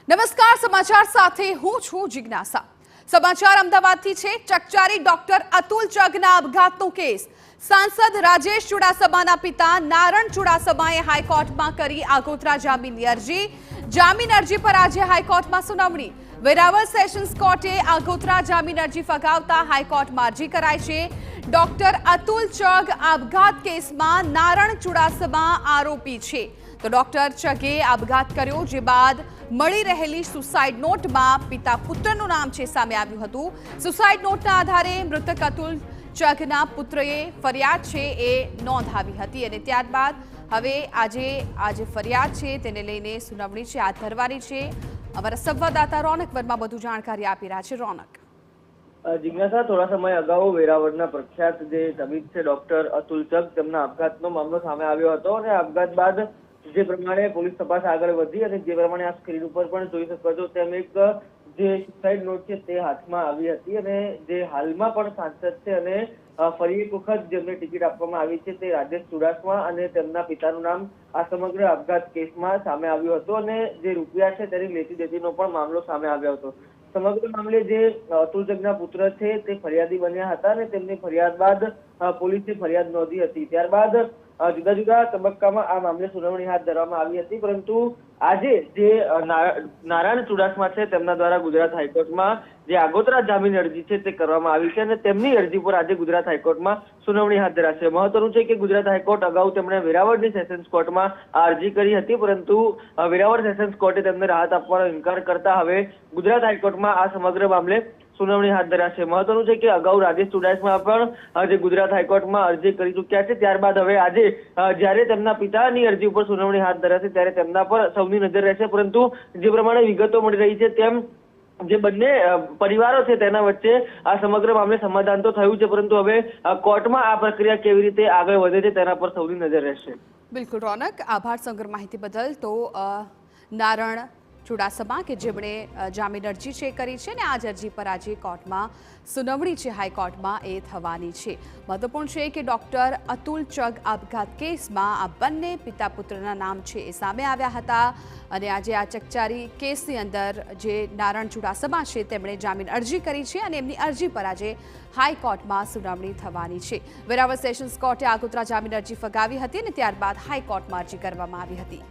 નમસ્કાર, સમાચાર સાથે હું છું જિજ્ઞાસા। સમાચાર અમદાવાદથી છે। ચકચારી ડોક્ટર અતુલ ચગના આપઘાતનો કેસ। સાંસદ રાજેશ ચુડાસમાના પિતા નારણ ચુડાસમાએ હાઈકોર્ટમાં કરી આગોતરા જામીનની અરજી। જામીન અરજી પર આજે હાઈકોર્ટમાં સુનાવણી। વેરાવળ સેશન્સ કોર્ટે આગોતરા જામીન અરજી ફગાવતા હાઈકોર્ટમાં અરજી કરાઈ છે। ડોક્ટર અતુલ ચગ આપઘાત કેસમાં નારણ ચુડાસમા આરોપી છે। તો ડોક્ટર ચગે આપઘાત કર્યો, જે બાદ મળી રહેલી સુસાઇડ નોટમાં પિતા પુત્રનું નામ છે સામે આવ્યું હતું। સુસાઇડ નોટના આધારે મૃતક અતુલ ચગના પુત્રએ ફરિયાદ છે એ નોંધાવી હતી અને ત્યારબાદ હવે આજે ફરિયાદ છે તેને લઈને સુનાવણી છે હાથ ધરવાની છે। અમારા સંવાદદાતા રોનક વર્મા વધુ જાણકારી આપી રહ્યા છે। રોનક, જિજ્ઞાસા, થોડા સમય અગાઉ વેરાવળના પ્રખ્યાત જે તબીબ છે ડોક્ટર અતુલ ચગ, તેમના આપઘાતનો મામલો સામે આવ્યો હતો અને આપઘાત બાદ જે પ્રમાણે પોલીસ તપાસ આગળ વધી અને જે પ્રમાણે આ સ્ક્રીન ઉપર પણ જોઈ શકો છો તેમ એક જે સુસાઇડ નોટ છે તે હાથમાં આવી હતી અને જે હાલમાં પણ સાંસદ છે અને ફરી એક વખત જેમને ટિકિટ આપવામાં આવી છે તે રાજેશ ચુડાસમા અને તેમના પિતાનું નામ આ સમગ્ર આપઘાત કેસમાં સામે આવ્યું હતું અને જે રૂપિયા છે તેની લેતી દેતીનો પણ મામલો સામે આવ્યો હતો। સમગ્ર મામલે જે અતુલ ચગના પુત્ર છે તે ફરિયાદી બન્યા હતા અને તેમની ફરિયાદ બાદ પોલીસે ફરિયાદ નોંધી હતી। ત્યારબાદ જુદા જુદા તબક્કામાં આ મામલે સુનાવણી હાથ ધરવામાં આવી હતી, પરંતુ આજે જે નારાયણ ચુડાસમા છે તેમના દ્વારા ગુજરાત હાઈકોર્ટમાં જે આગોતરા જામીન અરજી છે તે કરવામાં આવી છે અને તેમની અરજી પર આજે ગુજરાત હાઈકોર્ટમાં સુનાવણી હાથ ધરાશે। મહત્વનું છે કે ગુજરાત હાઈકોર્ટ અગાઉ તેમણે વેરાવળની સેશન્સ કોર્ટમાં આ અરજી કરી હતી, પરંતુ વેરાવળ સેશન્સ કોર્ટે તેમને રાહત આપવાનો ઇનકાર કરતા હવે ગુજરાત હાઈકોર્ટમાં આ સમગ્ર મામલે સુનાવણી હાથ ધરાશે। મહત્વનું છે કે અગાઉ રાજેશ ચુડાસમા પણ આજે ગુજરાત હાઈકોર્ટમાં અરજી કરી ચૂક્યા છે। ત્યારબાદ હવે આજે જ્યારે તેમના પિતાની અરજી ઉપર સુનાવણી હાથ ધરાશે ત્યારે તેમના પર સૌની નજર રહેશે, પરંતુ જે પ્રમાણે વિગતો મળી રહી છે તેમ જે બંને પરિવારો છે તેના વચ્ચે આ સમગ્ર મામલે સમાધાન તો થયું છે, પરંતુ હવે કોર્ટમાં આ પ્રક્રિયા કેવી રીતે આગળ વધે છે તેના પર સૌની નજર રહેશે। બિલકુલ રોનક, આભાર સમગ્ર માહિતી બદલ। તો નારણ ચુડાસમા કે જેમણે જામીન અરજી છે કરી છે ને આ જ અરજી પર આજે કોર્ટમાં સુનાવણી છે હાઈકોર્ટમાં એ થવાની છે। મહત્વપૂર્ણ છે કે ડોક્ટર અતુલ ચગ આપઘાત કેસમાં આ બંને પિતા પુત્રના નામ છે એ સામે આવ્યા હતા અને આજે આ ચકચારી કેસની અંદર જે નારણ ચુડાસમા છે તેમણે જામીન અરજી કરી છે અને એમની અરજી પર આજે હાઈકોર્ટમાં સુનાવણી થવાની છે। વેરાવળ સેશન્સ કોર્ટે આગોતરા જામીન અરજી ફગાવી હતી અને ત્યારબાદ હાઈકોર્ટમાં અરજી કરવામાં આવી હતી।